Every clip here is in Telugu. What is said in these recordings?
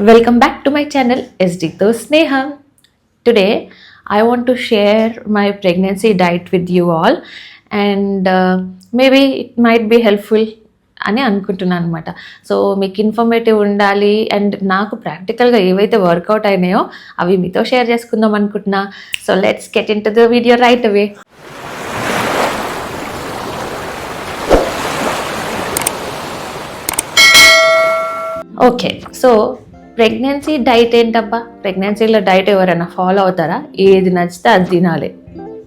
Welcome back to my channel SD to Sneha. Today I want to share my pregnancy diet with you all and maybe it might be helpful అని అనుకుంటున్నాను అనమాట. సో మీకు ఇన్ఫర్మేటివ్ ఉండాలి అండ్ నాకు ప్రాక్టికల్గా ఏవైతే వర్కౌట్ అయినాయో అవి మీతో షేర్ చేసుకుందాం అనుకుంటున్నా. So let's get in to the video right away. Okay, so pregnancy diet ఏంటబ్బా? ప్రెగ్నెన్సీలో డైట్ ఎవరైనా ఫాలో అవుతారా? ఏది నచ్చితే అది తినాలి,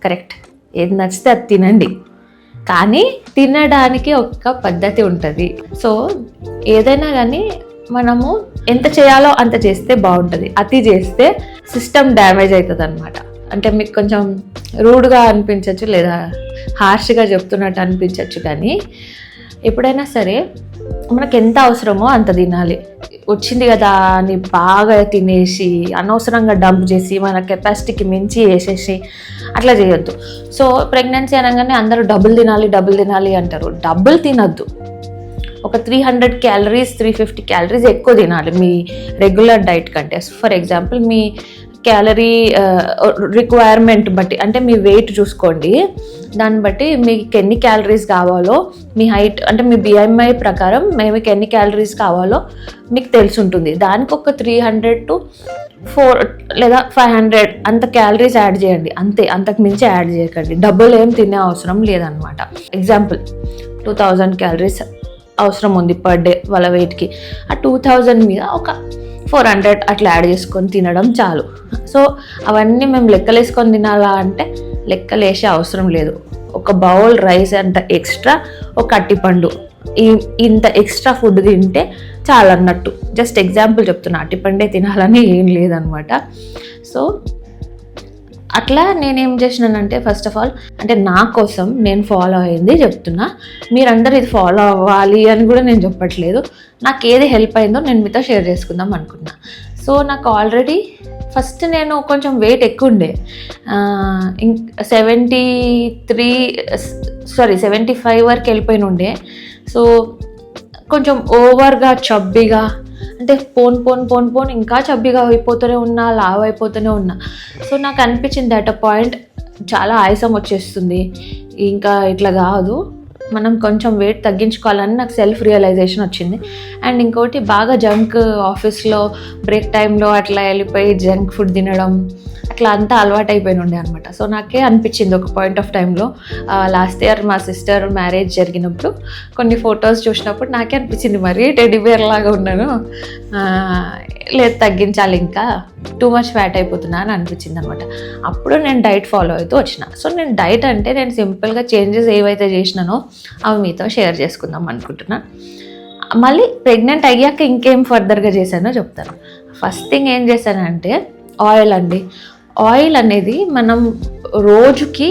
కరెక్ట్. ఏది నచ్చితే అది తినండి, కానీ తినడానికి ఒక పద్ధతి ఉంటుంది. సో ఏదైనా కానీ మనము ఎంత చేయాలో అంత చేస్తే బాగుంటుంది. అతి చేస్తే సిస్టమ్ డ్యామేజ్ అవుతుంది అనమాట. అంటే మీకు కొంచెం రూడ్గా అనిపించవచ్చు లేదా హార్ష్గా చెప్తున్నట్టు అనిపించవచ్చు, కానీ ఎప్పుడైనా సరే మనకు ఎంత అవసరమో అంత తినాలి. వచ్చింది కదా అని బాగా తినేసి అనవసరంగా డంప్ చేసి మన కెపాసిటీకి మించి వేసేసి అట్లా చేయొద్దు. సో ప్రెగ్నెన్సీ అనగానే అందరూ డబుల్ తినాలి అంటారు. డబుల్ తినద్దు. ఒక 300 క్యాలరీస్ 350 క్యాలరీస్ ఎక్కువ తినాలి మీ రెగ్యులర్ డైట్ కంటే. For example me calorie requirement బట్టి, అంటే మీ వెయిట్ చూసుకోండి, దాన్ని బట్టి మీకు ఎన్ని క్యాలరీస్ కావాలో, మీ హైట్ అంటే మీ బిఎంఐ ప్రకారం మీకు ఎన్ని క్యాలరీస్ కావాలో మీకు తెలిసి ఉంటుంది. దానికి ఒక 300 to 400 లేదా 500 అంత క్యాలరీస్ యాడ్ చేయండి, అంతే. అంతకు మించి యాడ్ చేయకండి. డబుల్ ఏం తినే అవసరం లేదనమాట. ఎగ్జాంపుల్ 2000 క్యాలరీస్ అవసరం ఉంది పర్ డే వాళ్ళ వెయిట్కి. ఆ 2000 మీద ఒక 400 అట్లా యాడ్ చేసుకొని తినడం చాలు. సో అవన్నీ మేము లెక్కలేసుకొని తినాలా అంటే లెక్కలేసే అవసరం లేదు. ఒక బౌల్ రైస్ అంత ఎక్స్ట్రా, ఒక అట్టిపండు, ఇంత ఎక్స్ట్రా ఫుడ్ తింటే చాలా అన్నట్టు. జస్ట్ ఎగ్జాంపుల్ చెప్తున్నా, అట్టిపండే తినాలని ఏం లేదనమాట. సో అట్లా నేనేం చేసినానంటే, ఫస్ట్ ఆఫ్ ఆల్ అంటే నా కోసం నేను ఫాలో అయ్యింది చెప్తున్నా. మీరందరూ ఇది ఫాలో అవ్వాలి అని కూడా నేను చెప్పట్లేదు. నాకు ఏది హెల్ప్ అయిందో నేను మీతో షేర్ చేసుకుందాం అనుకున్నా. సో నాకు ఆల్రెడీ ఫస్ట్ నేను కొంచెం వెయిట్ ఎక్కువ ఉండే, 75 వరకు వెళ్ళిపోయిన ఉండే. సో కొంచెం ఓవర్గా చబ్బీగా, అంటే పోన్ ఇంకా చబ్బీగా అయిపోతూనే ఉన్నా, లావ్ అయిపోతూనే ఉన్నా. సో నాకు అనిపించింది అట్ అ పాయింట్ చాలా ఆయాసం వచ్చేస్తుంది, ఇంకా ఇట్లా కాదు, మనం కొంచెం వెయిట్ తగ్గించుకోవాలని నాకు సెల్ఫ్ రియలైజేషన్ వచ్చింది. అండ్ ఇంకోటి, బాగా జంక్ ఆఫీస్లో బ్రేక్ టైంలో అట్లా వెళ్ళిపోయి జంక్ ఫుడ్ తినడం అట్లా అంతా అలవాటు అయిపోయి ఉండే అనమాట. సో నాకే అనిపించింది ఒక పాయింట్ ఆఫ్ టైంలో, లాస్ట్ ఇయర్ మా సిస్టర్ మ్యారేజ్ జరిగినప్పుడు కొన్ని ఫొటోస్ చూసినప్పుడు నాకే అనిపించింది, మరీ టెడ్డీబేర్ లాగా ఉన్నాను, లేదు తగ్గించాలి, ఇంకా టూ మచ్ ఫ్యాట్ అయిపోతున్నా అని అనిపించింది అనమాట. అప్పుడు నేను డైట్ ఫాలో అవుతూ వచ్చిన. సో నేను డైట్ అంటే నేను సింపుల్గా చేంజెస్ ఏవైతే చేసినానో అవి మీతో షేర్ చేసుకుందాం అనుకుంటున్నా. మళ్ళీ ప్రెగ్నెంట్ అయ్యాక ఇంకేం ఫర్దర్గా చేశానో చెప్తాను. ఫస్ట్ థింగ్ ఏం చేశానంటే ఆయిల్ అండి. ఆయిల్ అనేది మనం రోజుకి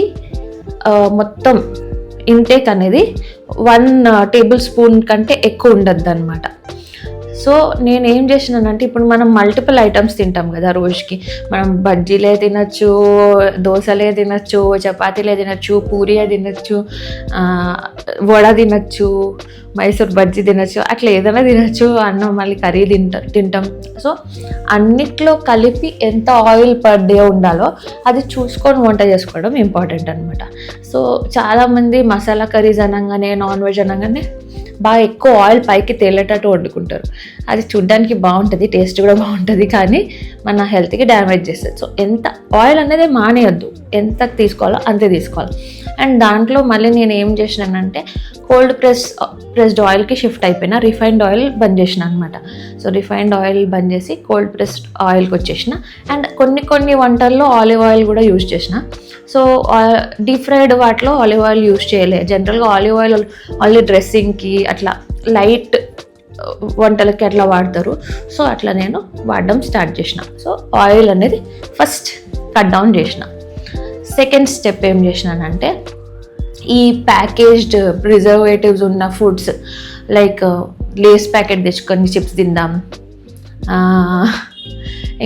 మొత్తం ఇంటేక్ అనేది 1 టేబుల్ స్పూన్ కంటే ఎక్కువ ఉండద్దు అనమాట. సో నేను ఏం చేసినానంటే, ఇప్పుడు మనం మల్టిపుల్ ఐటమ్స్ తింటాం కదా రోజుకి. మనం బజ్జీలే తినచ్చు, దోశలే తినచ్చు, చపాతీలే తినచ్చు, పూరియే తినచ్చు, వడ తినచ్చు, మైసూర్ బజ్జీ తినచ్చు, అట్లా ఏదైనా తినచ్చు, అన్నం మళ్ళీ కర్రీ తింటాం. సో అన్నిట్లో కలిపి ఎంత ఆయిల్ పర్ డే ఉండాలో అది చూసుకొని వంట చేసుకోవడం ఇంపార్టెంట్ అనమాట. సో చాలామంది మసాలా కర్రీస్ అనగానే, నాన్ వెజ్ అనగానే బాగా ఎక్కువ ఆయిల్ పైకి తేలేటట్టు వండుకుంటారు. అది చూడ్డానికి బాగుంటుంది, టేస్ట్ కూడా బాగుంటుంది, కానీ మన హెల్త్కి డ్యామేజ్ చేస్తుంది. సో ఎంత ఆయిల్ అనేది మానేయద్దు, ఎంత తీసుకోవాలో అంతే తీసుకోవాలి. అండ్ దాంట్లో మళ్ళీ నేను ఏం చేసినానంటే కోల్డ్ ప్రెస్డ్ ఆయిల్కి షిఫ్ట్ అయిపోయినా. రిఫైన్డ్ ఆయిల్ బంద్ చేసిన అనమాట. సో రిఫైన్డ్ ఆయిల్ బంద్ చేసి కోల్డ్ ప్రెస్డ్ ఆయిల్కి వచ్చేసిన. అండ్ కొన్ని వంటల్లో ఆలివ్ ఆయిల్ కూడా యూజ్ చేసిన. సో డీప్ ఫ్రైడ్ వాటిలో ఆలివ్ ఆయిల్ యూజ్ చేయలే. జనరల్గా ఆలివ్ ఆయిల్ ఓన్లీ డ్రెస్సింగ్కి అట్లా లైట్ వంటలకి అట్లా వాడతారు. సో అట్లా నేను వాడడం స్టార్ట్ చేసిన. సో ఆయిల్ అనేది ఫస్ట్ కట్ డౌన్ చేసిన. సెకండ్ స్టెప్ ఏం చేసినానంటే, ఈ ప్యాకేజ్డ్ ప్రిజర్వేటివ్స్ ఉన్న ఫుడ్స్ లైక్ లేస్ ప్యాకెట్ తెచ్చుకొని చిప్స్ తిందాం,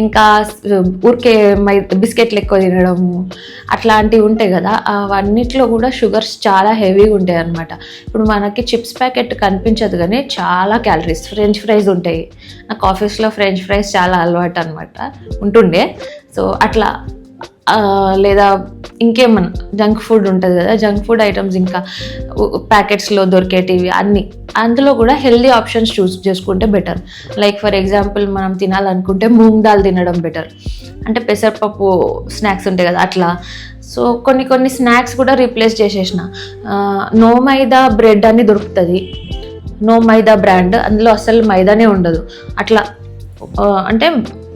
ఇంకా ఊరికే బిస్కెట్లు ఎక్కువ తినడము అట్లాంటివి ఉంటాయి కదా, అవన్నిట్లో కూడా షుగర్స్ చాలా హెవీగా ఉంటాయి అనమాట. ఇప్పుడు మనకి చిప్స్ ప్యాకెట్ కనిపించదు కానీ చాలా క్యాలరీస్. ఫ్రెంచ్ ఫ్రైస్ ఉంటాయి, నాకు ఆఫీస్లో ఫ్రెంచ్ ఫ్రైస్ చాలా అలవాటు అనమాట ఉంటుండే. సో అట్లా లేదా ఇంకేమన్నా జంక్ ఫుడ్ ఉంటుంది కదా, జంక్ ఫుడ్ ఐటమ్స్ ఇంకా ప్యాకెట్స్లో దొరికేటివి అన్నీ, అందులో కూడా హెల్దీ ఆప్షన్స్ చూస్ చేసుకుంటే బెటర్. లైక్ ఫర్ ఎగ్జాంపుల్ మనం తినాలనుకుంటే మూంగ్ దాల్ తినడం బెటర్. అంటే పెసరపప్పు స్నాక్స్ ఉంటాయి కదా అట్లా. సో కొన్ని స్నాక్స్ కూడా రీప్లేస్ చేసేసిన. నో మైదా బ్రెడ్ అని దొరుకుతుంది, నో మైదా బ్రాండ్, అందులో అసలు మైదానే ఉండదు. అట్లా అంటే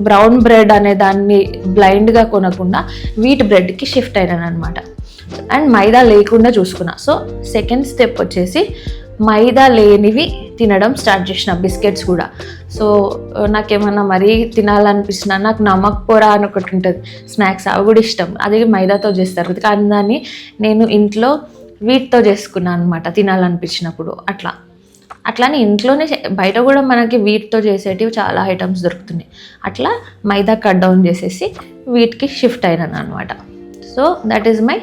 బ్రౌన్ బ్రెడ్ అనే దాన్ని బ్లైండ్గా కొనకుండా వీట్ బ్రెడ్కి షిఫ్ట్ అయినాను అనమాట. అండ్ మైదా లేకుండా చూసుకున్నా. సో సెకండ్ స్టెప్ వచ్చేసి మైదా లేనివి తినడం స్టార్ట్ చేసిన, బిస్కెట్స్ కూడా. సో నాకేమన్నా మరీ తినాలనిపిస్తున్నా, నాకు నమక్ పొరా అని ఒకటి ఉంటుంది స్నాక్స్, అవి కూడా ఇష్టం. అది మైదాతో చేస్తారు కానీ దాన్ని నేను ఇంట్లో వీటితో చేసుకున్నాను అనమాట తినాలనిపించినప్పుడు. అట్లానే ఇంట్లోనే బయట కూడా మనకి వీటితో చేసేటివి చాలా ఐటమ్స్ దొరుకుతున్నాయి. అట్లా మైదా కట్ డౌన్ చేసేసి వీటికి షిఫ్ట్ అయినాను అనమాట. So that is my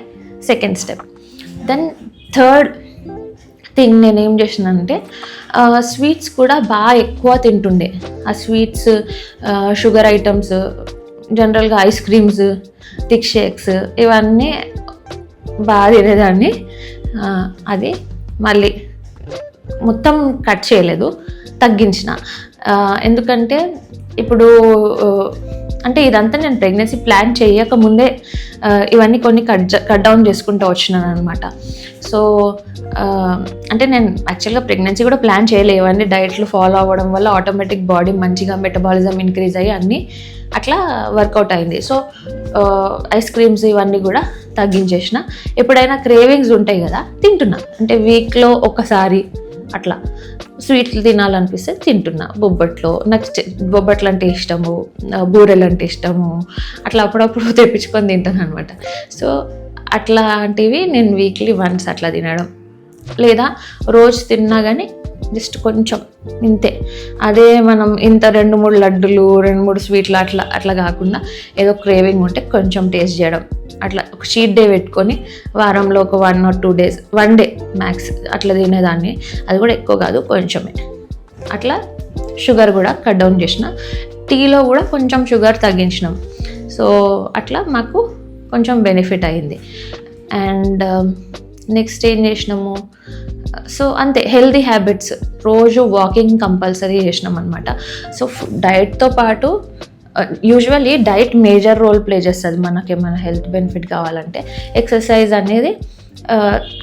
second step. Then third thing నేనేం చేసినానంటే స్వీట్స్ కూడా బాగా ఎక్కువ తింటుండే. ఆ స్వీట్స్, షుగర్ ఐటమ్స్, జనరల్గా ఐస్ క్రీమ్స్, థిక్ షేక్స్ ఇవన్నీ బాగా తినేదాన్ని. అది మళ్ళీ మొత్తం కట్ చేయలేదు, తగ్గించిన. ఎందుకంటే ఇప్పుడు అంటే ఇదంతా నేను ప్రెగ్నెన్సీ ప్లాన్ చేయకముందే ఇవన్నీ కొన్ని కట్ డౌన్ చేసుకుంటూ వచ్చినాను అనమాట. సో అంటే నేను యాక్చువల్గా ప్రెగ్నెన్సీ కూడా ప్లాన్ చేయలేదు. ఇవన్నీ డైట్లు ఫాలో అవ్వడం వల్ల ఆటోమేటిక్ బాడీ మంచిగా మెటబాలిజం ఇంక్రీజ్ అయ్యి అన్నీ అట్లా వర్కౌట్ అయింది. సో ఐస్ క్రీమ్స్ ఇవన్నీ కూడా తగ్గించేసిన. ఎప్పుడైనా క్రేవింగ్స్ ఉంటాయి కదా, తింటున్నా. అంటే వీక్లో ఒకసారి అట్లా స్వీట్లు తినాలనిపిస్తే తింటున్నా. నాకు బొబ్బట్లు అంటే ఇష్టము, బూరెలు అంటే ఇష్టము, అట్లా అప్పుడప్పుడు తెప్పించుకొని తింటాను అనమాట. సో అట్లాంటివి నేను వీక్లీ వన్స్ అట్లా తినడం, లేదా రోజు తిన్నా కానీ జస్ట్ కొంచెం ఇంతే. అదే మనం ఇంత 2-3 లడ్డులు 2-3 స్వీట్లు అట్లా కాకుండా ఏదో క్రేవింగ్ ఉంటే కొంచెం టేస్ట్ చేయడం. అట్లా ఒక చీట్ డే పెట్టుకొని వారంలో ఒక 1 or 2 days, 1 day మ్యాక్స్ అట్లా తినేదాన్ని. అది కూడా ఎక్కువ కాదు, కొంచెమే. అట్లా షుగర్ కూడా కట్ డౌన్ చేసిన. టీలో కూడా కొంచెం షుగర్ తగ్గించినాం. సో అట్లా మాకు కొంచెం బెనిఫిట్ అయింది. అండ్ నెక్స్ట్ ఏం చేసినాము, సో అంతే, హెల్దీ హ్యాబిట్స్. రోజు వాకింగ్ కంపల్సరీ చేసినాం అనమాట. సో డైట్తో పాటు usually diet major role play చేస్తుంది మనకేమైనా హెల్త్ బెనిఫిట్ కావాలంటే. ఎక్సర్సైజ్ అనేది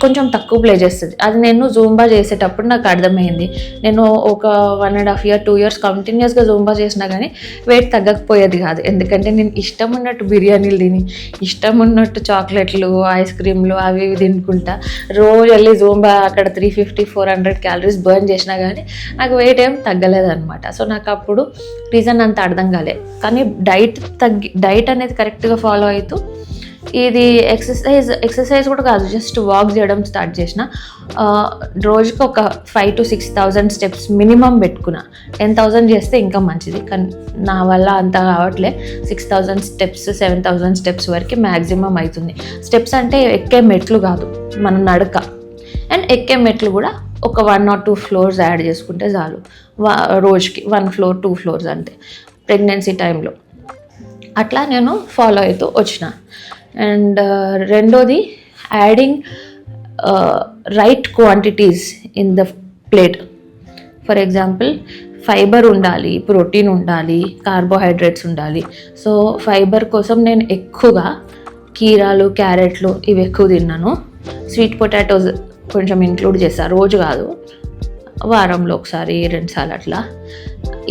కొంచెం తక్కువ ప్లే చేస్తుంది. అది నేను జూంబా చేసేటప్పుడు నాకు అర్థమైంది. నేను ఒక 1.5 years 2 years కంటిన్యూస్గా జూంబా చేసినా కానీ వెయిట్ తగ్గకపోయేది కాదు. ఎందుకంటే నేను ఇష్టం ఉన్నట్టు బిర్యానీలు తిని, ఇష్టం ఉన్నట్టు చాక్లెట్లు, ఐస్ క్రీమ్లు అవి ఇవి తినుకుంటా రోజు వెళ్ళి జూంబా అక్కడ 350-400 calories బర్న్ చేసినా కానీ నాకు వెయిట్ ఏం తగ్గలేదన్నమాట. సో నాకు అప్పుడు రీజన్ అంత అర్థం కాలేదు. కానీ డైట్ అనేది కరెక్ట్గా ఫాలో అవుతూ ఇది ఎక్సర్సైజ్ కూడా కాదు, జస్ట్ వాక్ చేయడం స్టార్ట్ చేసిన. రోజుకి ఒక 5,000 to 6,000 steps మినిమం పెట్టుకున్నా. 10,000 చేస్తే ఇంకా మంచిది, కానీ నా వల్ల అంత కావట్లే. 6,000 steps 7,000 steps వరకు మ్యాక్సిమం అవుతుంది. స్టెప్స్ అంటే ఎక్కే మెట్లు కాదు, మనం నడక. అండ్ ఎక్కే మెట్లు కూడా ఒక 1 or 2 floors యాడ్ చేసుకుంటే చాలు. రోజుకి 1 floor 2 floors అంతే, ప్రెగ్నెన్సీ టైంలో. అట్లా నేను ఫాలో అవుతూ వచ్చిన. అండ్ రెండోది, adding right quantities in the plate. For example fibre ఉండాలి, ప్రోటీన్ ఉండాలి, కార్బోహైడ్రేట్స్ ఉండాలి. సో ఫైబర్ కోసం నేను ఎక్కువగా కీరాలు, క్యారెట్లు ఇవి ఎక్కువ తిన్నాను. స్వీట్ పొటాటోస్ కొంచెం ఇంక్లూడ్ చేస్తాను, రోజు కాదు, వారంలో ఒకసారి 2 సార్లు అట్లా.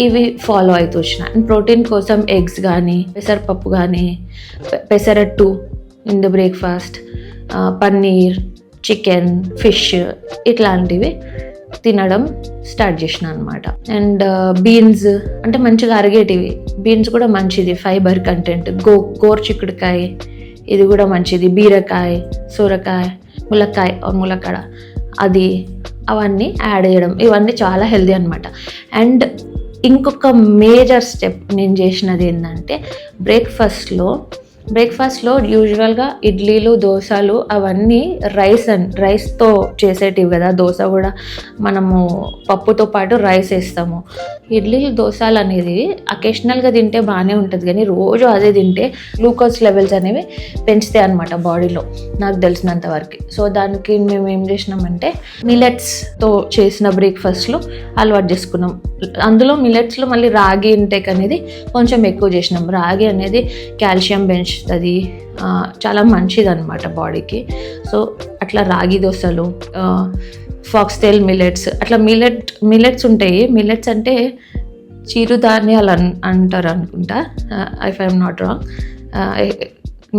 ఇవి ఫాలో అవుతూ వచ్చిన. అండ్ ప్రోటీన్ కోసం ఎగ్స్ కానీ, పెసరపప్పు కానీ, pesarattu in the breakfast, paneer, chicken, fish ఇట్లాంటివి తినడం స్టార్ట్ చేసిన అనమాట. అండ్ బీన్స్ అంటే మంచిగా అరిగేటివి, బీన్స్ కూడా మంచిది ఫైబర్ కంటెంట్. గోరుచిక్కుడుకాయ ఇది కూడా మంచిది, బీరకాయ, సొరకాయ, ములక్కాడ అది, అవన్నీ యాడ్ చేయడం, ఇవన్నీ చాలా హెల్దీ అనమాట. అండ్ ఇంకొక మేజర్ స్టెప్ నేను చేసినది ఏంటంటే బ్రేక్ఫాస్ట్లో యూజువల్గా ఇడ్లీలు దోశలు అవన్నీ రైస్తో చేసేటివి కదా. దోశ కూడా మనము పప్పుతో పాటు రైస్ వేస్తాము. ఇడ్లీలు దోశలు అనేది అకేషనల్గా తింటే బాగానే ఉంటుంది, కానీ రోజు అదే తింటే గ్లూకోజ్ లెవెల్స్ అనేవి పెంచుతాయి అన్నమాట బాడీలో, నాకు తెలిసినంత వరకు. సో దానికి మేము ఏం చేసినామంటే మిల్లెట్స్తో చేసిన బ్రేక్ఫాస్ట్లు అలవాటు చేసుకున్నాం. అందులో మిల్లెట్స్లో మళ్ళీ రాగి ఇంటేక్ అనేది కొంచెం ఎక్కువ చేసినాం. రాగి అనేది కాల్షియం పెంచుతుంది, చాలా మంచిది అనమాట బాడీకి. సో అట్లా రాగి దోశలు, ఫాక్స్టైల్ మిల్లెట్స్, అట్లా మిల్లెట్స్ ఉంటాయి. మిల్లెట్స్ అంటే చిరుధాన్యాలు అంటారు అనుకుంటా, ఇఫ్ ఐఎమ్ నాట్ రాంగ్.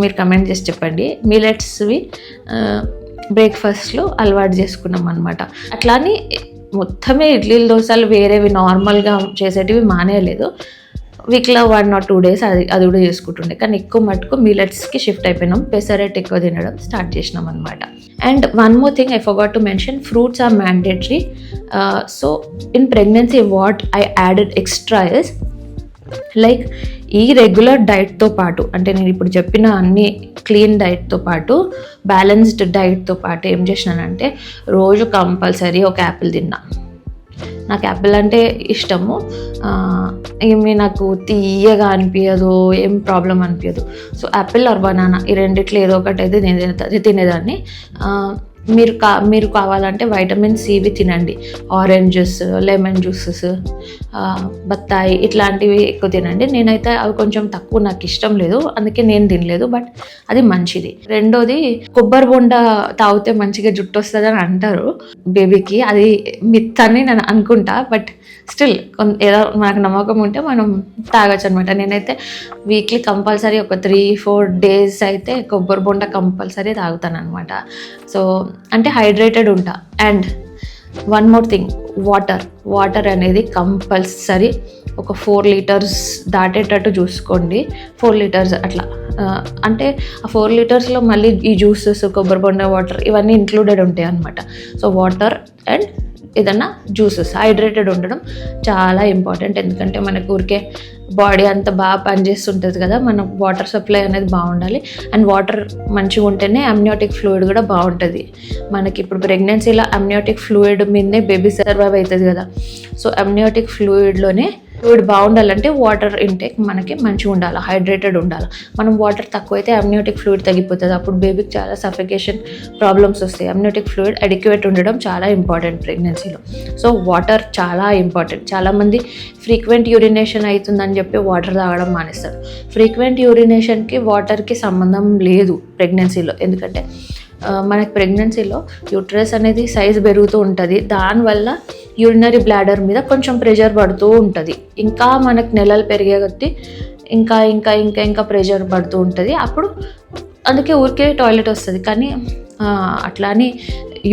మీరు కమెంట్ చేసి చెప్పండి. మిల్లెట్స్వి బ్రేక్ఫాస్ట్లో అలవాటు చేసుకున్నాం అనమాట. అట్లా అని మొత్తమే ఇడ్లీలు దోశలు వేరేవి నార్మల్గా చేసేటివి మానేయలేదు. వీక్లో 1 or 2 days అది కూడా చేసుకుంటుండే, కానీ ఎక్కువ మటుకు మిల్లెట్స్కి షిఫ్ట్ అయిపోయినాం. పెసరెట్ ఎక్కువ తినడం స్టార్ట్ చేసినాం అనమాట. And one more thing I forgot to mention, fruits are mandatory. So in pregnancy what I added extra is like ఈ రెగ్యులర్ డైట్తో పాటు, అంటే నేను ఇప్పుడు చెప్పిన అన్ని క్లీన్ డైట్తో పాటు బ్యాలెన్స్డ్ డైట్తో పాటు ఏం చేసినానంటే రోజు కంపల్సరీ ఒక యాపిల్ తిన్నా. నాకు యాపిల్ అంటే ఇష్టము, ఏమి నాకు తీయగా అనిపించదు, ఏం ప్రాబ్లం అనిపించదు. సో యాపిల్ ఆర్ బనానా ఈ రెండిట్లో ఏదో ఒకటి అయితే తినేదాన్ని. మీరు కావాలంటే వైటమిన్ సివి తినండి, ఆరెంజ్ జ్యూస్, లెమన్ జ్యూసెస్, బత్తాయి ఇట్లాంటివి ఎక్కువ తినండి. నేనైతే అవి కొంచెం తక్కువ, నాకు ఇష్టం లేదు, అందుకే నేను తినలేదు, బట్ అది మంచిది. రెండోది, కొబ్బరి బొండ తాగితే మంచిగా జుట్టు వస్తుంది అని అంటారు బేబీకి. అది మిత్ అని నేను అనుకుంటా, బట్ స్టిల్ ఏదో మనకు నమ్మకం ఉంటే మనం తాగొచ్చు అనమాట. నేనైతే వీక్లీ కంపల్సరీ ఒక 3-4 days అయితే కొబ్బరి బొండ కంపల్సరీ తాగుతాను అనమాట. సో అంటే హైడ్రేటెడ్ ఉంటా. And one more thing, water అనేది కంపల్సరీ ఒక 4 liters దాటేటట్టు చూసుకోండి. 4 liters అట్లా, అంటే ఆ 4 litersలో మళ్ళీ ఈ జ్యూసెస్, కొబ్బరి బొండ వాటర్ ఇవన్నీ ఇంక్లూడెడ్ ఉంటాయి అనమాట. సో వాటర్ అండ్ ఏదన్నా జ్యూసెస్, హైడ్రేటెడ్ ఉండడం చాలా ఇంపార్టెంట్. ఎందుకంటే మనకు ఊరికే బాడీ అంతా బాగా పనిచేస్తుంటుంది కదా, మన వాటర్ సప్లై అనేది బాగుండాలి. అండ్ వాటర్ మంచిగా ఉంటేనే అమ్నియోటిక్ ఫ్లూయిడ్ కూడా బాగుంటుంది. మనకి ఇప్పుడు ప్రెగ్నెన్సీలో అమ్నియోటిక్ ఫ్లూయిడ్ మీదనే బేబీ సర్వైవ్ అవుతుంది కదా. సో అమ్నియోటిక్ ఫ్లూయిడ్ బాగుండాలంటే వాటర్ ఇంటేక్ మనకి మంచిగా ఉండాలి, హైడ్రేటెడ్ ఉండాలి. మనం వాటర్ తక్కువైతే అమ్నియోటిక్ ఫ్లూయిడ్ తగ్గిపోతుంది, అప్పుడు బేబీకి చాలా సఫికేషన్ ప్రాబ్లమ్స్ వస్తాయి. అమ్నియోటిక్ ఫ్లూయిడ్ అడిక్యువేట్ ఉండడం చాలా ఇంపార్టెంట్ ప్రెగ్నెన్సీలో. సో వాటర్ చాలా ఇంపార్టెంట్. చాలామంది ఫ్రీక్వెంట్ యూరినేషన్ అవుతుందని చెప్పి వాటర్ తాగడం మానేస్తారు. ఫ్రీక్వెంట్ యూరినేషన్కి వాటర్కి సంబంధం లేదు ప్రెగ్నెన్సీలో. ఎందుకంటే మనకి ప్రెగ్నెన్సీలో యూట్రస్ అనేది సైజ్ పెరుగుతూ ఉంటుంది, దానివల్ల యూరినరీ బ్లాడర్ మీద కొంచెం ప్రెషర్ పడుతూ ఉంటుంది. ఇంకా మనకు నెలలు పెరిగే కొద్దీ ఇంకా ఇంకా ఇంకా ఇంకా ప్రెషర్ పడుతూ ఉంటుంది. అప్పుడు అందుకే ఊరికే టాయిలెట్ వస్తుంది. కానీ అట్లా అని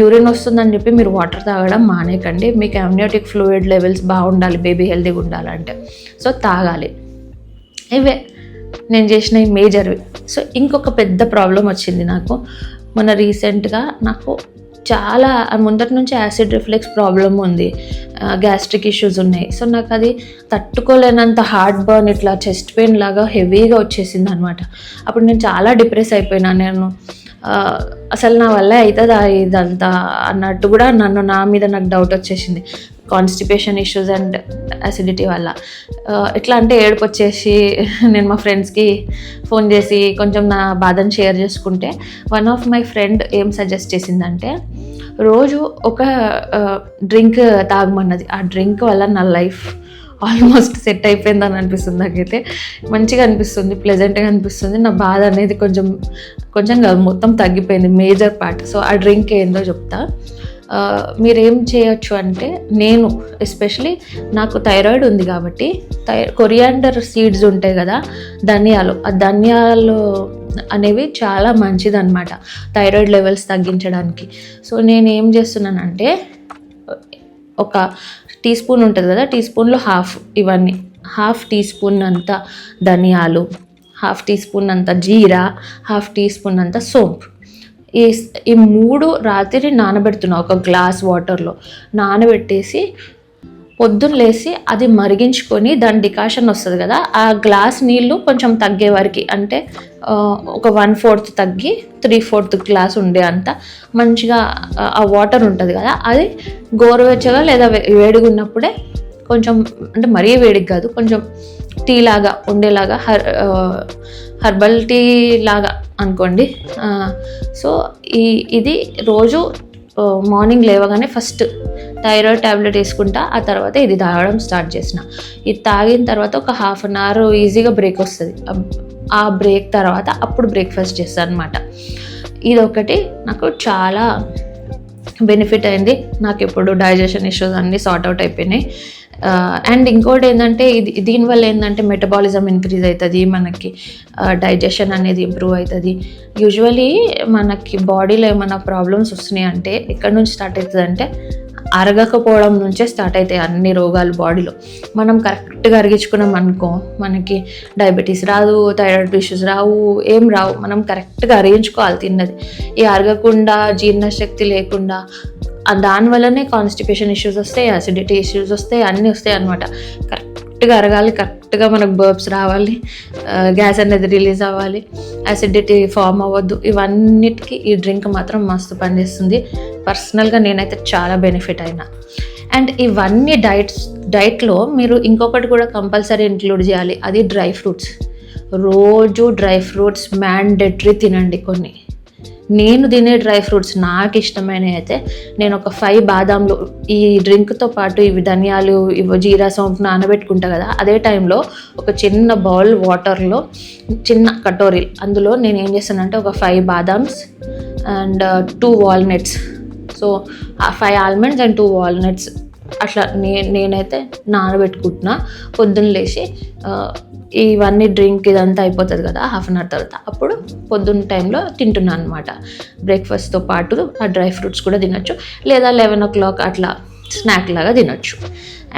యూరిన్ వస్తుందని చెప్పి మీరు వాటర్ తాగడం మానేకండి. మీకు అమ్నియోటిక్ ఫ్లూయిడ్ లెవెల్స్ బాగుండాలి, బేబీ హెల్తీగా ఉండాలంటే. సో తాగాలి. ఇవే నేను చేసిన మేజర్వి. సో ఇంకొక పెద్ద ప్రాబ్లం వచ్చింది నాకు మన రీసెంట్గా. నాకు చాలా ముందటి నుంచి యాసిడ్ రిఫ్లెక్స్ ప్రాబ్లం ఉంది, గ్యాస్ట్రిక్ ఇష్యూస్ ఉన్నాయి. సో నాకు అది తట్టుకోలేనంత హార్ట్ బర్న్, ఇట్లా చెస్ట్ పెయిన్ లాగా హెవీగా వచ్చేసింది అనమాట. అప్పుడు నేను చాలా డిప్రెస్ అయిపోయినా. నేను అసలు నా వల్ల అవుతుందా ఇదంతా అన్నట్టు కూడా నా మీద నాకు డౌట్ వచ్చేసింది. కాన్స్టిపేషన్ ఇష్యూస్ అండ్ అసిడిటీ వల్ల ఎట్లా అంటే ఏడుపు వచ్చేసి నేను మా ఫ్రెండ్స్కి ఫోన్ చేసి కొంచెం నా బాధను షేర్ చేసుకుంటే, వన్ ఆఫ్ మై ఫ్రెండ్ ఏం సజెస్ట్ చేసిందంటే రోజు ఒక డ్రింక్ తాగమన్నది. ఆ డ్రింక్ వల్ల నా లైఫ్ ఆల్మోస్ట్ సెట్ అయిపోయిందని అనిపిస్తుంది. నాకైతే మంచిగా అనిపిస్తుంది, ప్లెజెంట్గా అనిపిస్తుంది. నా బాధ అనేది కొంచెం మొత్తం తగ్గిపోయింది, మేజర్ పార్ట్. సో ఆ డ్రింక్ ఏందో చెప్తా. మీరేం చేయొచ్చు అంటే, నేను ఎస్పెషలీ నాకు థైరాయిడ్ ఉంది కాబట్టి కొరియాండర్ సీడ్స్ ఉంటాయి కదా, ధనియాలు అనేవి చాలా మంచిది అనమాట థైరాయిడ్ లెవెల్స్ తగ్గించడానికి. సో నేను ఏం చేస్తున్నానంటే, ఒక టీ స్పూన్ ఉంటుంది కదా, టీ స్పూన్లో ఇవన్నీ 1/2 teaspoon అంత ధనియాలు, 1/2 teaspoon అంత జీరా, 1/2 teaspoon అంత సోంపు, ఈ 3 రాత్రి నానబెడుతున్నా. ఒక గ్లాస్ వాటర్లో నానబెట్టేసి పొద్దున్న లేసి అది మరిగించుకొని దాని డికాషన్ వస్తుంది కదా, ఆ గ్లాస్ నీళ్ళు కొంచెం తగ్గే వరకు, అంటే ఒక 1/4 తగ్గి 3/4 గ్లాస్ ఉండే అంత మంచిగా ఆ వాటర్ ఉంటుంది కదా, అది గోరువెచ్చగా లేదా వేడిగా ఉన్నప్పుడే కొంచెం, అంటే మరీ వేడికి కాదు, కొంచెం టీ లాగా ఉండేలాగా, హర్బల్ టీ లాగా అనుకోండి. సో ఇది రోజు మార్నింగ్ లేవగానే ఫస్ట్ థైరాయిడ్ ట్యాబ్లెట్ వేసుకుంటా, ఆ తర్వాత ఇది తాగడం స్టార్ట్ చేసిన. ఇది తాగిన తర్వాత ఒక 1/2 అవర్ ఈజీగా బ్రేక్ వస్తుంది. ఆ బ్రేక్ తర్వాత అప్పుడు బ్రేక్ఫాస్ట్ చేస్తాను అనమాట. ఇది ఒకటి నాకు చాలా బెనిఫిట్ అయింది. నాకు ఇప్పుడు డైజెషన్ ఇష్యూస్ అన్నీ సార్ట్ అవుట్ అయిపోయినాయి. అండ్ ఇంకోటి ఏంటంటే దీనివల్ల ఏంటంటే మెటబాలిజం ఇంక్రీజ్ అవుతుంది, మనకి డైజెషన్ అనేది ఇంప్రూవ్ అవుతుంది. యూజువలీ మనకి బాడీలో ఏమైనా ప్రాబ్లమ్స్ వస్తున్నాయి అంటే ఎక్కడి నుంచి స్టార్ట్ అవుతుంది అంటే అరగకపోవడం నుంచే స్టార్ట్ అవుతాయి అన్ని రోగాలు బాడీలో. మనం కరెక్ట్గా అరిగించుకున్నాం అనుకో, మనకి డయాబెటీస్ రాదు, థైరాయిడ్ ఇష్యూస్ రావు, ఏం రావు. మనం కరెక్ట్గా అరిగించుకోవాలి తిన్నది. ఈ అరగకుండా, జీర్ణశక్తి లేకుండా, దానివల్లనే కాన్స్టిపేషన్ ఇష్యూస్ వస్తాయి, అసిడిటీ ఇష్యూస్ వస్తాయి, అన్నీ వస్తాయి అనమాట. కరెక్ట్గా అరగాలి, కరెక్ట్గా మనకు బర్బ్స్ రావాలి, గ్యాస్ అనేది రిలీజ్ అవ్వాలి, అసిడిటీ ఫామ్ అవ్వద్దు. ఇవన్నిటికీ ఈ డ్రింక్ మాత్రం మస్తు పనిచేస్తుంది. పర్సనల్గా నేనైతే చాలా బెనిఫిట్ అయినా. అండ్ ఇవన్నీ డైట్లో మీరు ఇంకొకటి కూడా కంపల్సరీ ఇంక్లూడ్ చేయాలి, అది డ్రై ఫ్రూట్స్. రోజు డ్రై ఫ్రూట్స్ మ్యాండేటరీ తినండి. కొన్ని నేను తినే డ్రై ఫ్రూట్స్ నాకు ఇష్టమైనవి అయితే నేను ఒక 5 బాదాంలు ఈ డ్రింక్తో పాటు ఇవి ధనియాలు, ఇవి జీరా, సోంపు నానబెట్టుకుంటా కదా, అదే టైంలో ఒక చిన్న బౌల్ వాటర్లో చిన్న కటోరీ, అందులో నేను ఏం చేస్తానంటే ఒక 5 బాదామ్స్ and 2 walnuts, so 5 almonds and 2 walnuts అట్లా నేనైతే నానబెట్టుకుంటున్నా. పొద్దున్న లేచి ఇవన్నీ డ్రింక్ ఇదంతా అయిపోతుంది కదా 1/2 అవర్ తర్వాత, అప్పుడు పొద్దున్న టైంలో తింటున్నాను అనమాట. బ్రేక్ఫాస్ట్తో పాటు ఆ డ్రై ఫ్రూట్స్ కూడా తినొచ్చు, లేదా 11 o'clock అట్లా స్నాక్ లాగా తినొచ్చు.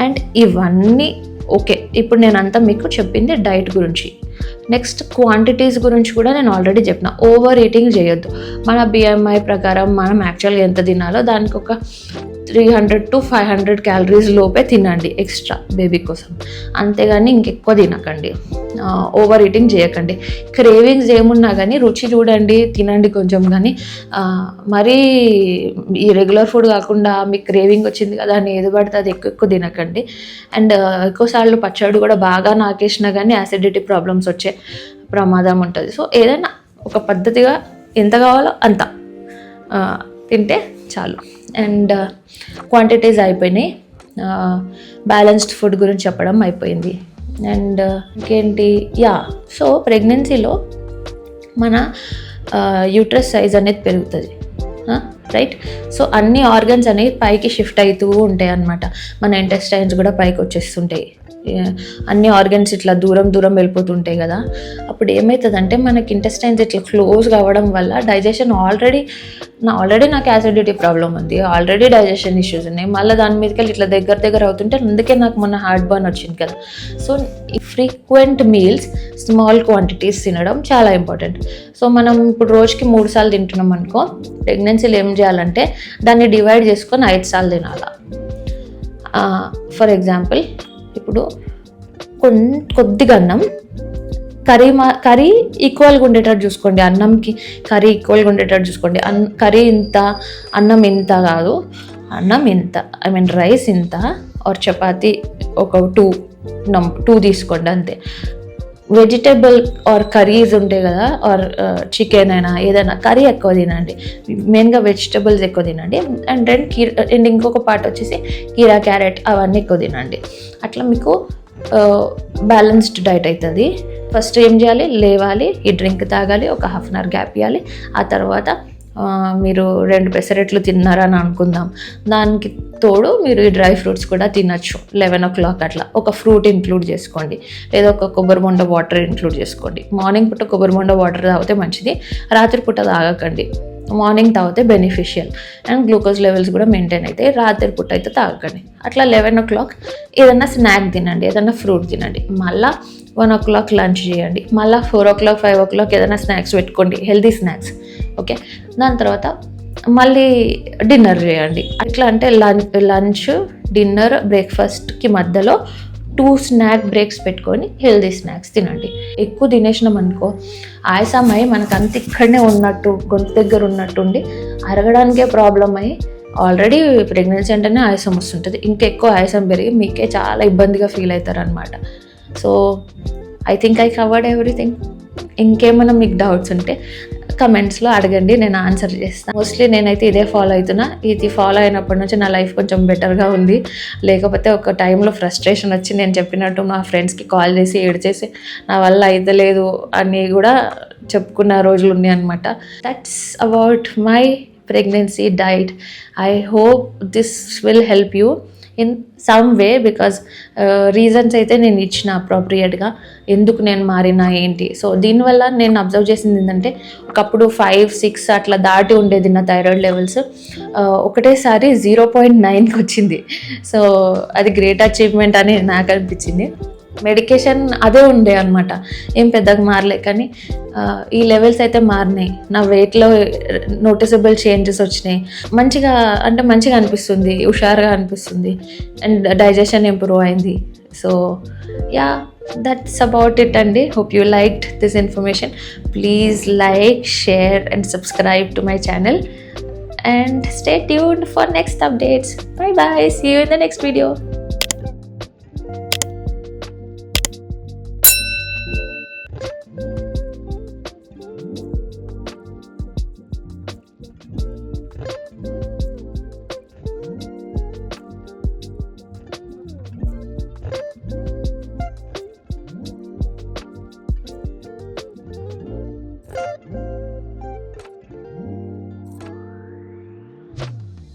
అండ్ ఇవన్నీ ఓకే. ఇప్పుడు నేనంతా మీకు చెప్పింది డైట్ గురించి. నెక్స్ట్ క్వాంటిటీస్ గురించి కూడా నేను ఆల్రెడీ చెప్పిన. ఓవర్ ఈటింగ్ చేయొద్దు. మన BMI ప్రకారం మనం యాక్చువల్గా ఎంత తినాలో దానికి ఒక 300 to 500 క్యాలరీస్ లోపే తినండి ఎక్స్ట్రా బేబీ కోసం. అంతేగాని ఇంకెక్కువ తినకండి, ఓవర్ ఈటింగ్ చేయకండి. క్రేవింగ్స్ ఏమున్నా కానీ రుచి చూడండి, తినండి కొంచెం. కానీ మరీ ఈ రెగ్యులర్ ఫుడ్ కాకుండా మీకు క్రేవింగ్ వచ్చింది కదా అని ఏది పడితే అది ఎక్కువ తినకండి. అండ్ ఎక్కువసార్లు పచ్చడి కూడా బాగా నాకేసినా కానీ యాసిడిటీ ప్రాబ్లమ్స్ వచ్చే ప్రమాదం ఉంటుంది. సో ఏదైనా ఒక పద్ధతిగా ఎంత కావాలో అంత తింటే చాలు. అండ్ క్వాంటిటీస్ అయిపోయినాయి, బ్యాలెన్స్డ్ ఫుడ్ గురించి చెప్పడం అయిపోయింది. అండ్ ఇంకేంటి, సో ప్రెగ్నెన్సీలో మన యూట్రస్ సైజ్ అనేది పెరుగుతుంది, రైట్? సో అన్ని ఆర్గన్స్ అనేవి పైకి షిఫ్ట్ అవుతూ ఉంటాయి అన్నమాట. మన ఇంటెస్టైన్స్ కూడా పైకి వచ్చేస్తుంటాయి, అన్ని ఆర్గన్స్ ఇట్లా దూరం వెళ్ళిపోతుంటాయి కదా. అప్పుడు ఏమవుతుందంటే మనకి ఇంటెస్టైన్స్ ఇట్లా క్లోజ్ కావడం వల్ల డైజెషన్ ఆల్రెడీ నాకు యాసిడిటీ ప్రాబ్లం ఉంది, ఆల్రెడీ డైజెషన్ ఇష్యూస్ ఉన్నాయి, మళ్ళీ దాని మీదకి వెళ్ళి ఇట్లా దగ్గర అవుతుంటే, అందుకే నాకు మొన్న హార్ట్ బర్న్ వచ్చింది కదా. సో ఈ ఫ్రీక్వెంట్ మీల్స్, స్మాల్ క్వాంటిటీస్ తినడం చాలా ఇంపార్టెంట్. సో మనం ఇప్పుడు రోజుకి 3 సార్లు తింటున్నాం అనుకో, ప్రెగ్నెన్సీలో ఏం చేయాలంటే దాన్ని డివైడ్ చేసుకొని 5 సార్లు తినాలా. ఫర్ ఎగ్జాంపుల్, ఇప్పుడు కొద్దిగా అన్నం, కర్రీ ఈక్వల్గా ఉండేటట్టు చూసుకోండి. అన్నంకి కర్రీ ఈక్వల్గా ఉండేటట్టు చూసుకోండి. కర్రీ ఇంత, అన్నం ఇంత కాదు, అన్నం ఇంత, రైస్ ఇంత, ఆర్ చపాతీ ఒక 2 తీసుకోండి అంతే. వెజిటేబుల్ ఆర్ కర్రీస్ ఉంటాయి కదా, ఆర్ చికెన్ అయినా ఏదైనా, కర్రీ ఎక్కువ తినండి, మెయిన్గా వెజిటేబుల్స్ ఎక్కువ తినండి. అండ్ దెన్ అండ్ ఇంకొక పార్ట్ వచ్చేసి కీరా, క్యారెట్ అవన్నీ ఎక్కువ తినండి. అట్లా మీకు బ్యాలెన్స్డ్ డైట్ అవుతుంది. ఫస్ట్ ఏం చేయాలి, లేవాలి, ఈ డ్రింక్ తాగాలి, ఒక 1/2 అవర్ గ్యాప్ ఇవ్వాలి. ఆ తర్వాత మీరు 2 పెసరెట్లు తిన్నారని అనుకుందాం, దానికి తోడు మీరు ఈ డ్రై ఫ్రూట్స్ కూడా తినచ్చు. 11 o'clock అట్లా ఒక ఫ్రూట్ ఇంక్లూడ్ చేసుకోండి, లేదా ఒక కొబ్బరి బొండ వాటర్ ఇంక్లూడ్ చేసుకోండి. మార్నింగ్ పూట కొబ్బరి బొండ వాటర్ తాగితే మంచిది, రాత్రి పూట తాగకండి. మార్నింగ్ తాగితే బెనిఫిషియల్ అండ్ గ్లూకోజ్ లెవెల్స్ కూడా మెయింటైన్ అవుతాయి. రాత్రి పూట అయితే తాగకండి. అట్లా 11 o'clock ఏదైనా స్నాక్ తినండి, ఏదైనా ఫ్రూట్ తినండి. మళ్ళీ 1 o'clock లంచ్ చేయండి. మళ్ళీ 4 o'clock 5 o'clock ఏదైనా స్నాక్స్ పెట్టుకోండి, హెల్తీ స్నాక్స్, ఓకే. దాని తర్వాత మళ్ళీ డిన్నర్ చేయండి. ఎట్లా అంటే లంచ్ డిన్నర్ బ్రేక్ఫాస్ట్కి మధ్యలో 2 స్నాక్ బ్రేక్స్ పెట్టుకొని హెల్దీ స్నాక్స్ తినండి. ఎక్కువ తినేసినాం అనుకో ఆయాసం అయ్యి మనకు అంత ఇక్కడనే ఉన్నట్టు గొంతు దగ్గర ఉన్నట్టుండి అరగడానికే ప్రాబ్లం అయ్యి, ఆల్రెడీ ప్రెగ్నెన్సీ అంటేనే ఆయాసం వస్తుంటుంది, ఇంకా ఎక్కువ ఆయాసం పెరిగి మీకే చాలా ఇబ్బందిగా ఫీల్ అవుతారు అనమాట. So I think I covered everything. ఇంకేమైనా మీకు డౌట్స్ ఉంటే కమెంట్స్లో అడగండి, నేను ఆన్సర్ చేస్తాను. మోస్ట్లీ నేనైతే ఇదే ఫాలో అవుతున్నా. ఇది ఫాలో అయినప్పటి నుంచి నా లైఫ్ కొంచెం బెటర్గా ఉంది. లేకపోతే ఒక టైంలో ఫ్రస్ట్రేషన్ వచ్చి నేను చెప్పినట్టు మా ఫ్రెండ్స్కి కాల్ చేసి ఏడ్చేసి నా వల్ల అయితే లేదు అని కూడా చెప్పుకున్న రోజులు ఉన్నాయి అనమాట. That's about my pregnancy diet. I hope this will help you in some way, because reasons అయితే నేను ఇచ్చిన అప్రోప్రియేట్గా ఎందుకు నేను మారినా ఏంటి. సో దీనివల్ల నేను అబ్జర్వ్ చేసింది ఏంటంటే ఒకప్పుడు 5-6 అట్లా దాటి ఉండేది నా థైరాయిడ్ లెవెల్స్, ఒకటేసారి 0.9కి వచ్చింది. సో అది గ్రేట్ అచీవ్మెంట్ అని నాకు అనిపించింది. మెడికేషన్ అదే ఉండే అనమాట, ఏం పెద్దగా మారలే, కానీ ఈ లెవెల్స్ అయితే మారినాయి. నా వెయిట్లో నోటిసబుల్ చేంజెస్ వచ్చినాయి. మంచిగా అనిపిస్తుంది, హుషారుగా అనిపిస్తుంది, అండ్ డైజెషన్ ఇంప్రూవ్ అయింది. So yeah, that's about it అండి. Hope you liked this information. Please like, share and subscribe to my channel and stay tuned for next updates. Bye bye, see you in the next video.